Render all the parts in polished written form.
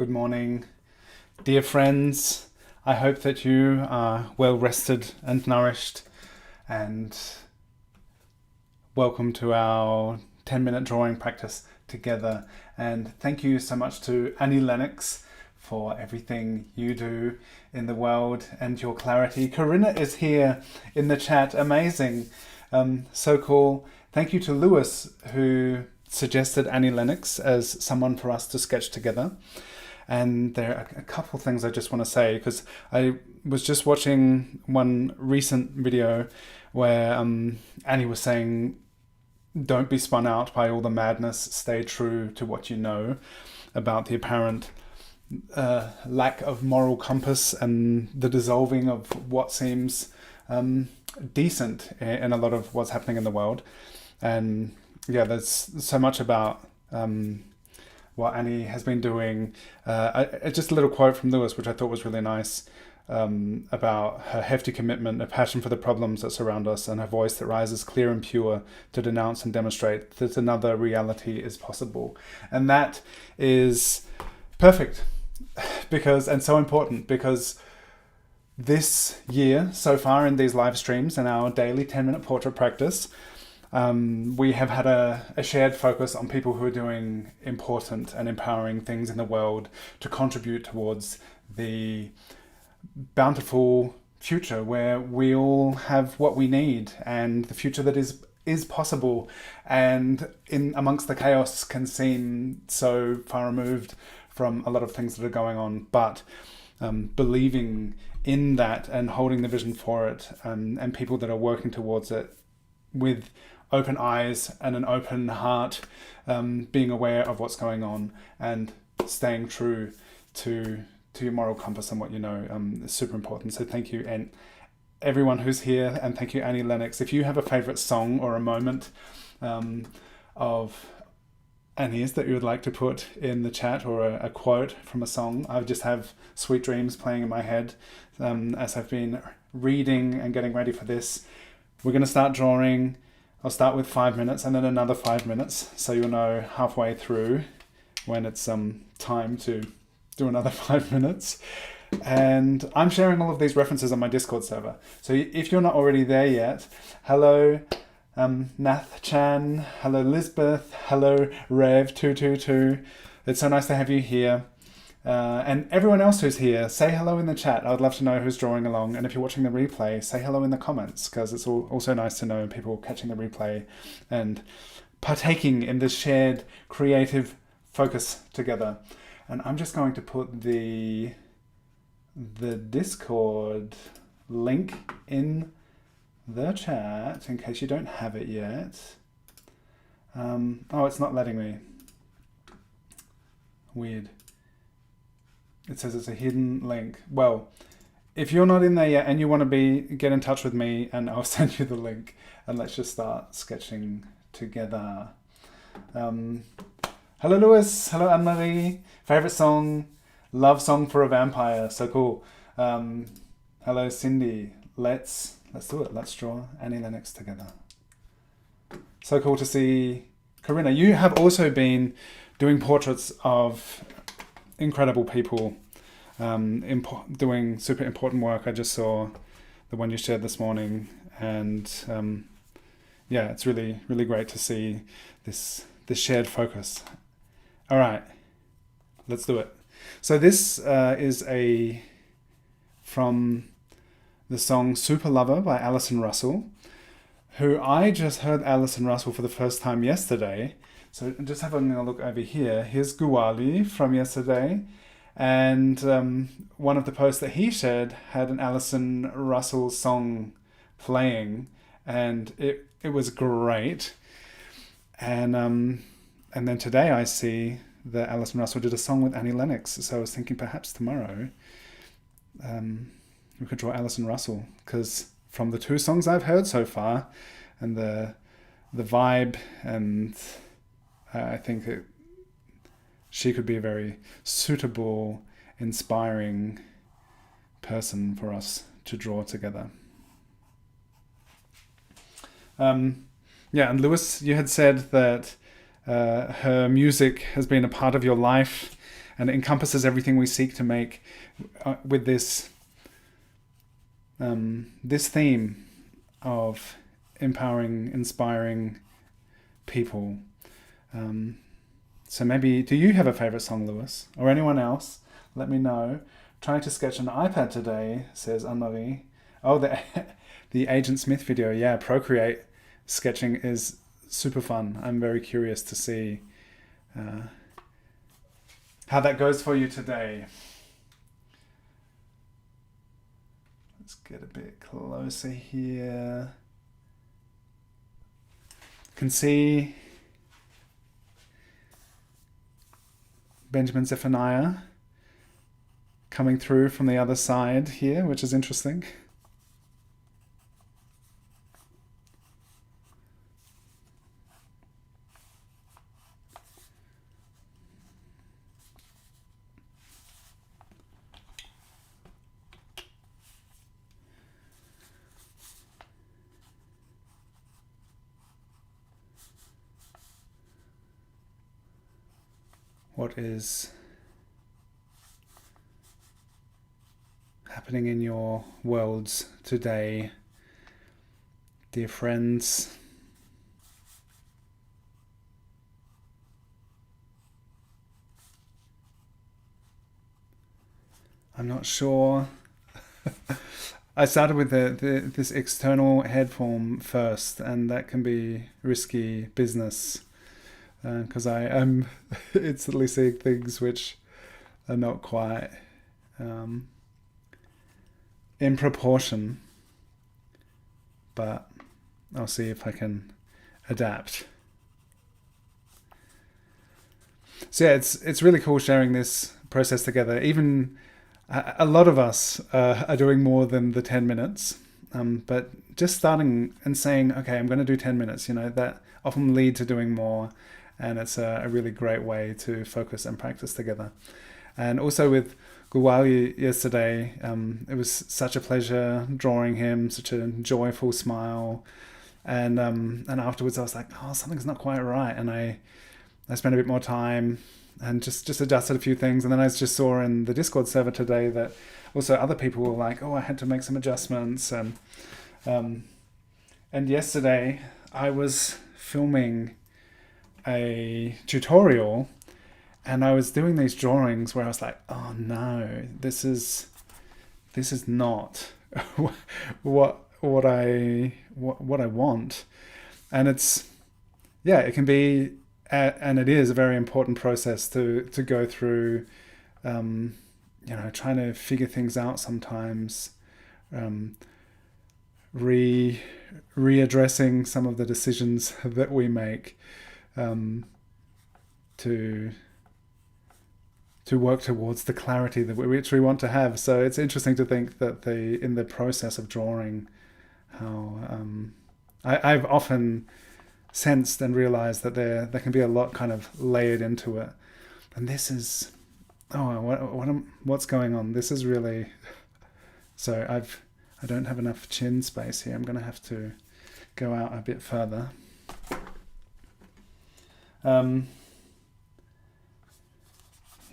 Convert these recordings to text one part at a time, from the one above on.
Good morning, dear friends. I hope that you are well rested and nourished, and welcome to our 10-minute drawing practice together. And thank you so much to Lennox for everything you do in the world and your clarity. Corinna is here in the chat. Amazing. So cool. Thank you to Lewis, who suggested Lennox as someone for us to sketch together. And there are a couple of things I just want to say, because I was just watching one recent video where Annie was saying, don't be spun out by all the madness, stay true to what you know about the apparent lack of moral compass and the dissolving of what seems decent in a lot of what's happening in the world. And yeah, there's so much about what Annie has been doing. Just a little quote from Lewis, which I thought was really nice, about her hefty commitment, a passion for the problems that surround us, and her voice that rises clear and pure to denounce and demonstrate that another reality is possible. And that is perfect, and so important, because this year so far in these live streams and our daily 10-minute portrait practice, we have had a shared focus on people who are doing important and empowering things in the world to contribute towards the bountiful future where we all have what we need, and the future that is possible, and in amongst the chaos can seem so far removed from a lot of things that are going on, but believing in that and holding the vision for it, and people that are working towards it with open eyes and an open heart, being aware of what's going on and staying true to your moral compass and what you know, is super important. So thank you, and everyone who's here, and thank you, Lennox. If you have a favorite song or a moment of Annie's that you would like to put in the chat, or a quote from a song, I just have Sweet Dreams playing in my head as I've been reading and getting ready for this. We're going to start drawing. I'll start with 5 minutes and then another 5 minutes, so you'll know halfway through when it's time to do another 5 minutes. And I'm sharing all of these references on my Discord server. So if you're not already there yet, hello Nath Chan, hello Lisbeth, hello Rev222. It's so nice to have you here. And everyone else who's here, say hello in the chat. I'd love to know who's drawing along. And if you're watching the replay, say hello in the comments, because it's also nice to know people catching the replay and partaking in this shared creative focus together. And I'm just going to put the Discord link in the chat in case you don't have it yet. Oh, it's not letting me. Weird. It says it's a hidden link. Well, if you're not in there yet and you want to get in touch with me, and I'll send you the link, and let's just start sketching together. Hello, Lewis. Hello, Anne-Marie. Favorite song? Love Song for a Vampire. So cool. Hello, Cindy. Let's do it. Let's draw Lennox together. So cool to see Corinna. You have also been doing portraits of incredible people, doing super important work. I just saw the one you shared this morning, and yeah, it's really, really great to see this shared focus. All right, let's do it. So this is from the song Super Lover by Alison Russell, who I just heard Alison Russell for the first time yesterday. So just having a look over here. Here's Guwali from yesterday. And one of the posts that he shared had an Alison Russell song playing. And it was great. And then today I see that Alison Russell did a song with Lennox. So I was thinking perhaps tomorrow we could draw Alison Russell. Because from the two songs I've heard so far, and the vibe, and I think she could be a very suitable, inspiring person for us to draw together. Yeah, and Lewis, you had said that her music has been a part of your life, and it encompasses everything we seek to make with this this theme of empowering, inspiring people. So maybe, do you have a favorite song, Lewis, or anyone else? Let me know. Trying to sketch an iPad today, says Anne-Marie. Oh, the Agent Smith video. Yeah, Procreate sketching is super fun. I'm very curious to see how that goes for you today. Let's get a bit closer here. Can see Benjamin Zephaniah coming through from the other side here, which is interesting. What is happening in your worlds today, dear friends? I'm not sure. I started with this external head form first, and that can be risky business. Because I am instantly seeing things which are not quite in proportion, but I'll see if I can adapt. So yeah, it's really cool sharing this process together. Even a lot of us are doing more than the 10 minutes, but just starting and saying, okay, I'm going to do 10 minutes, that often lead to doing more. And it's a really great way to focus and practice together. And also with Gulwali yesterday, it was such a pleasure drawing him, such a joyful smile. And afterwards I was like, oh, something's not quite right. And I spent a bit more time and just adjusted a few things. And then I just saw in the Discord server today that also other people were like, oh, I had to make some adjustments. And yesterday I was filming a tutorial, and I was doing these drawings where I was like, oh no, this is not what I want. And it's, yeah, it can be, and it is a very important process to go through, trying to figure things out sometimes, readdressing some of the decisions that we make, to work towards the clarity which we want to have. So it's interesting to think that in the process of drawing, how I've often sensed and realized that there can be a lot kind of layered into it. And this is, what's going on? This is really, so I don't have enough chin space here. I'm going to have to go out a bit further.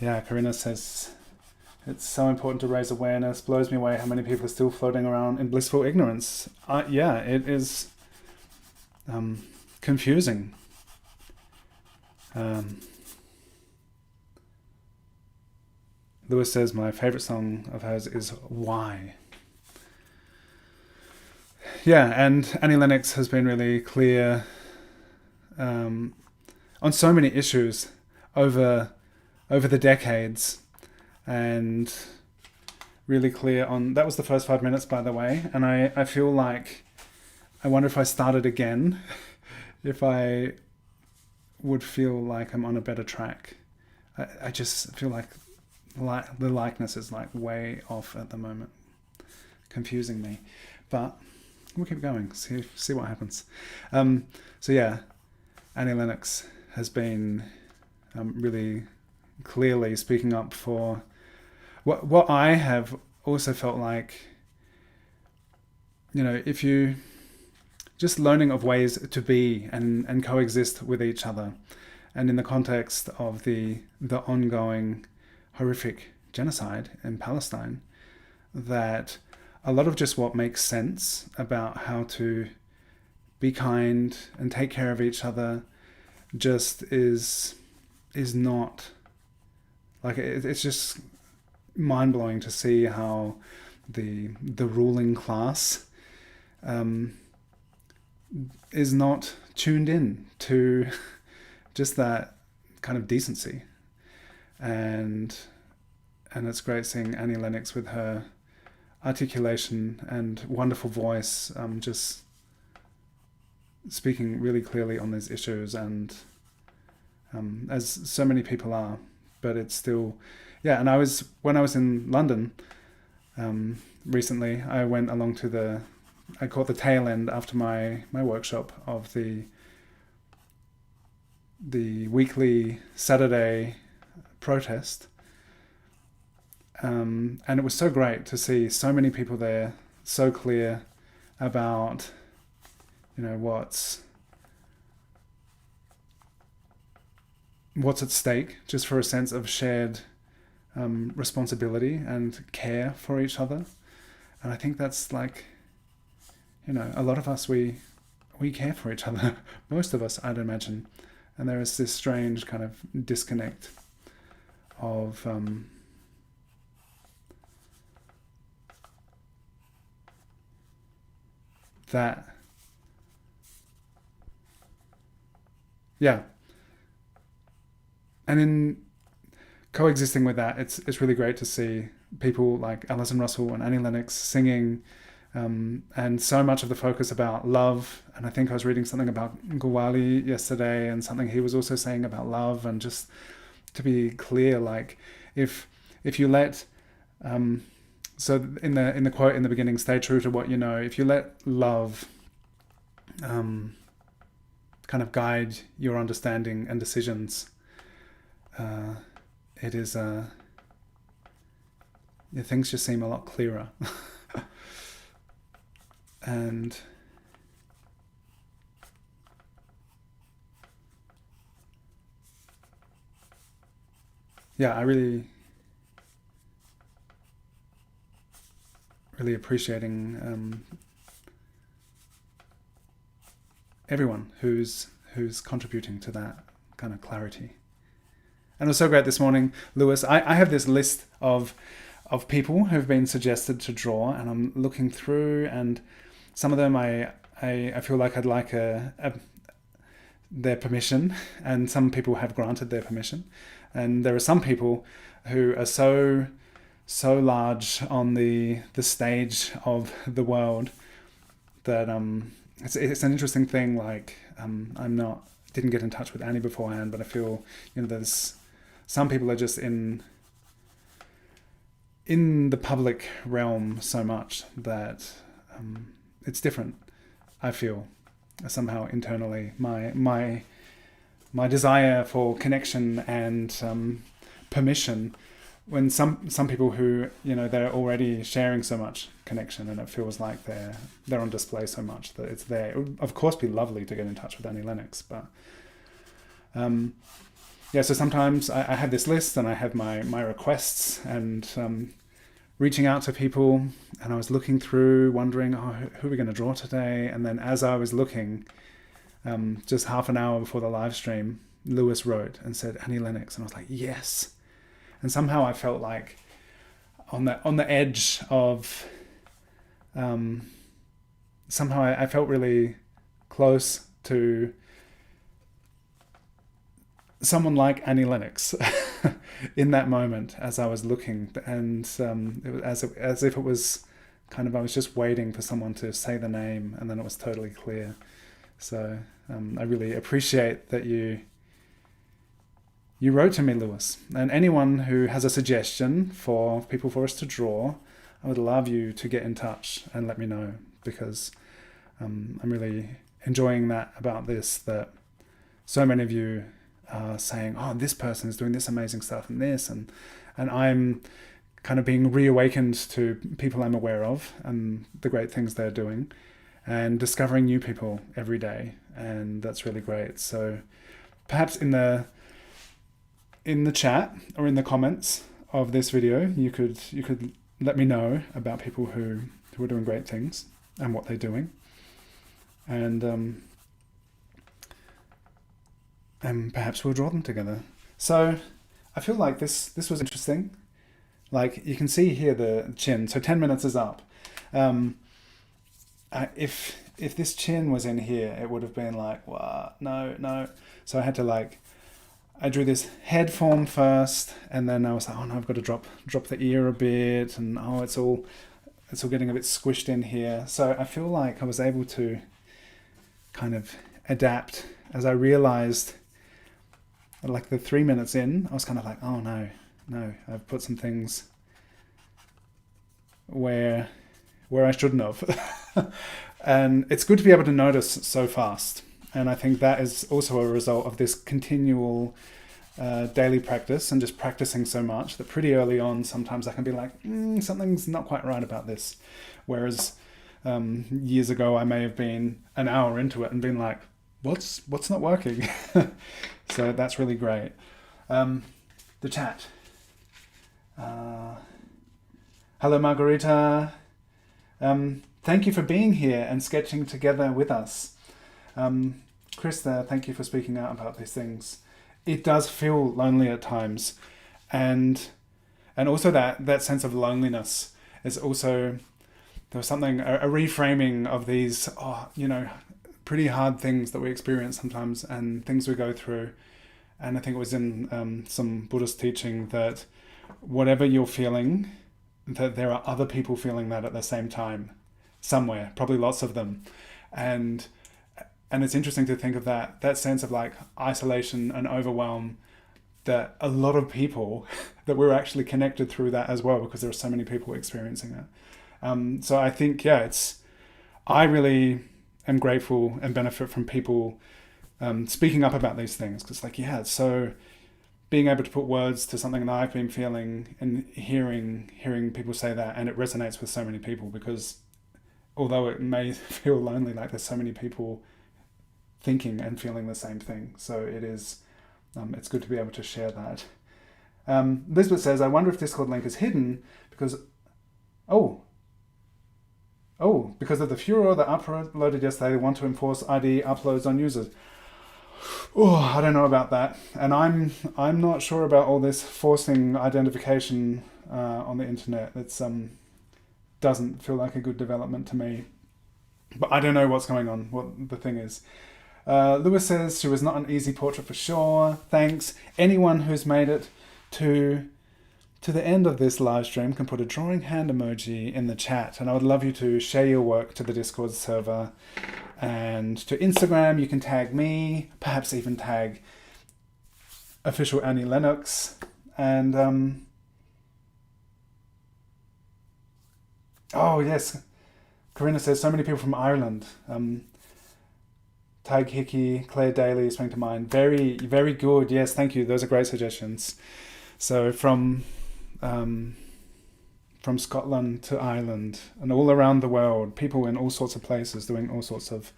Yeah, Karina says, it's so important to raise awareness. Blows me away how many people are still floating around in blissful ignorance. Yeah, it is confusing. Lewis says, my favorite song of hers is Why. Yeah, and Annie Lennox has been really clear on so many issues over the decades, and really clear on, that was the first 5 minutes, by the way, and I feel like, I wonder if I started again, if I would feel like I'm on a better track. I just feel like the likeness is like way off at the moment, confusing me, but we'll keep going, see what happens. So yeah, Annie Lennox has been really clearly speaking up for what I have also felt like, if you just learning of ways to be and coexist with each other, and in the context of the ongoing horrific genocide in Palestine, that a lot of just what makes sense about how to be kind and take care of each other just is not, like, it's just mind-blowing to see how the ruling class is not tuned in to just that kind of decency. And it's great seeing Annie Lennox with her articulation and wonderful voice, just speaking really clearly on these issues, and as so many people are. But it's still, yeah. And when I was in London recently, I went along to I caught the tail end after my workshop of the weekly Saturday protest. And it was so great to see so many people there, so clear about, what's at stake, just for a sense of shared responsibility and care for each other. And I think that's like, a lot of us, we care for each other. Most of us, I'd imagine. And there is this strange kind of disconnect of that. Yeah. And in coexisting with that, it's really great to see people like Alison Russell and Annie Lennox singing, and so much of the focus about love. And I think I was reading something about Gawali yesterday, and something he was also saying about love. And just to be clear, like if you let so in the quote in the beginning, stay true to what you know. If you let love kind of guide your understanding and decisions, it is things just seem a lot clearer. And yeah, I really appreciating everyone who's contributing to that kind of clarity. And it was so great this morning, Lewis. I have this list of people who've been suggested to draw, and I'm looking through, and some of them I feel like I'd like their permission, and some people have granted their permission. And there are some people who are so large on the stage of the world that it's an interesting thing. Like didn't get in touch with Annie beforehand, but I feel there's some people are just in the public realm so much that it's different. I feel somehow internally my desire for connection and permission, when some people who they're already sharing so much connection, and it feels like they're on display so much that it's there. It would of course be lovely to get in touch with Annie Lennox, but so sometimes I have this list and I have my requests, and reaching out to people, and I was looking through wondering, who are we going to draw today? And then as I was looking, just half an hour before the live stream, Lewis wrote and said Annie Lennox, and I was like, yes. And somehow I felt like on the edge of somehow I felt really close to someone like Annie Lennox in that moment as I was looking, and it was as if it was kind of, I was just waiting for someone to say the name, and then it was totally clear. So I really appreciate that you wrote to me, Lewis. And anyone who has a suggestion for people for us to draw, I would love you to get in touch and let me know, because I'm really enjoying that about this, that so many of you are saying, this person is doing this amazing stuff and this, and I'm kind of being reawakened to people I'm aware of and the great things they're doing, and discovering new people every day, and that's really great. So perhaps in the chat or in the comments of this video, you could let me know about people who are doing great things and what they're doing, and perhaps we'll draw them together. So I feel like this was interesting. Like you can see here the chin. So 10 minutes is up. If this chin was in here, it would have been like, wow, no. So I had to I drew this head form first, and then I was like, oh no, I've got to drop the ear a bit, and oh, it's all getting a bit squished in here. So I feel like I was able to kind of adapt as I realized, like the 3 minutes in, I was kind of like, oh no, I've put some things where I shouldn't have. And it's good to be able to notice so fast. And I think that is also a result of this continual daily practice and just practicing so much that pretty early on, sometimes I can be like, something's not quite right about this. Whereas years ago, I may have been an hour into it and been like, what's not working? So that's really great. The chat. Hello, Margarita. Thank you for being here and sketching together with us. Krista, thank you for speaking out about these things. It does feel lonely at times, and also that sense of loneliness is also, there was something, a reframing of these pretty hard things that we experience sometimes and things we go through. And I think it was in some Buddhist teaching that whatever you're feeling, that there are other people feeling that at the same time somewhere, probably lots of them. And it's interesting to think of that sense of like isolation and overwhelm, that a lot of people, that we're actually connected through that as well, because there are so many people experiencing it. So I think, I really am grateful and benefit from people speaking up about these things, because so being able to put words to something that I've been feeling and hearing people say that, and it resonates with so many people, because although it may feel lonely, like there's so many people thinking and feeling the same thing. So it is, it's good to be able to share that. Lisbeth says, I wonder if Discord link is hidden because of the furor that uploaded yesterday. They want to enforce ID uploads on users. Oh, I don't know about that. And I'm not sure about all this forcing identification on the internet. It's doesn't feel like a good development to me. But I don't know what's going on, what the thing is. Lewis says, she was not an easy portrait for sure. Thanks. Anyone who's made it to the end of this live stream can put a drawing hand emoji in the chat. And I would love you to share your work to the Discord server. And to Instagram, you can tag me, perhaps even tag official Annie Lennox. And, oh yes, Corinna says, so many people from Ireland. Tag Hickey, Claire Daly spring to mind. Very, very good. Yes, thank you. Those are great suggestions. So from Scotland to Ireland and all around the world, people in all sorts of places doing all sorts of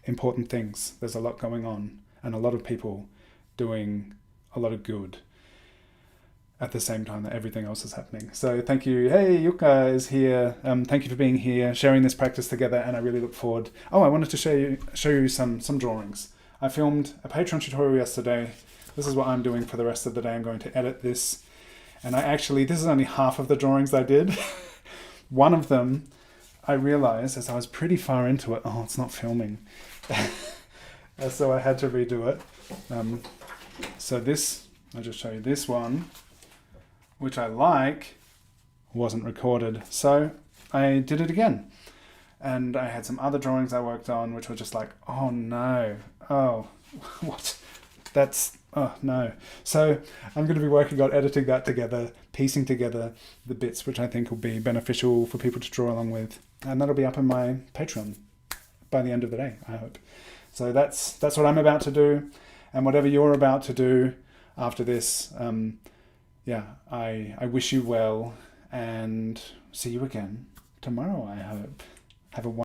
important things. There's a lot going on, and a lot of people doing a lot of good at the same time that everything else is happening. So thank you. Hey, Yuka is here. Thank you for being here, sharing this practice together, and I really look forward. Oh, I wanted to show you some drawings. I filmed a Patreon tutorial yesterday. This is what I'm doing for the rest of the day. I'm going to edit this. And this is only half of the drawings I did. One of them, I realized as I was pretty far into it, it's not filming. So I had to redo it. So this, I'll just show you this one, which I wasn't recorded. So I did it again. And I had some other drawings I worked on, which were just like, oh no, oh, what? Oh no. So I'm going to be working on editing that together, piecing together the bits which I think will be beneficial for people to draw along with. And that'll be up on my Patreon by the end of the day, I hope. So that's what I'm about to do. And whatever you're about to do after this, I wish you well and see you again tomorrow, I hope. Have a wonderful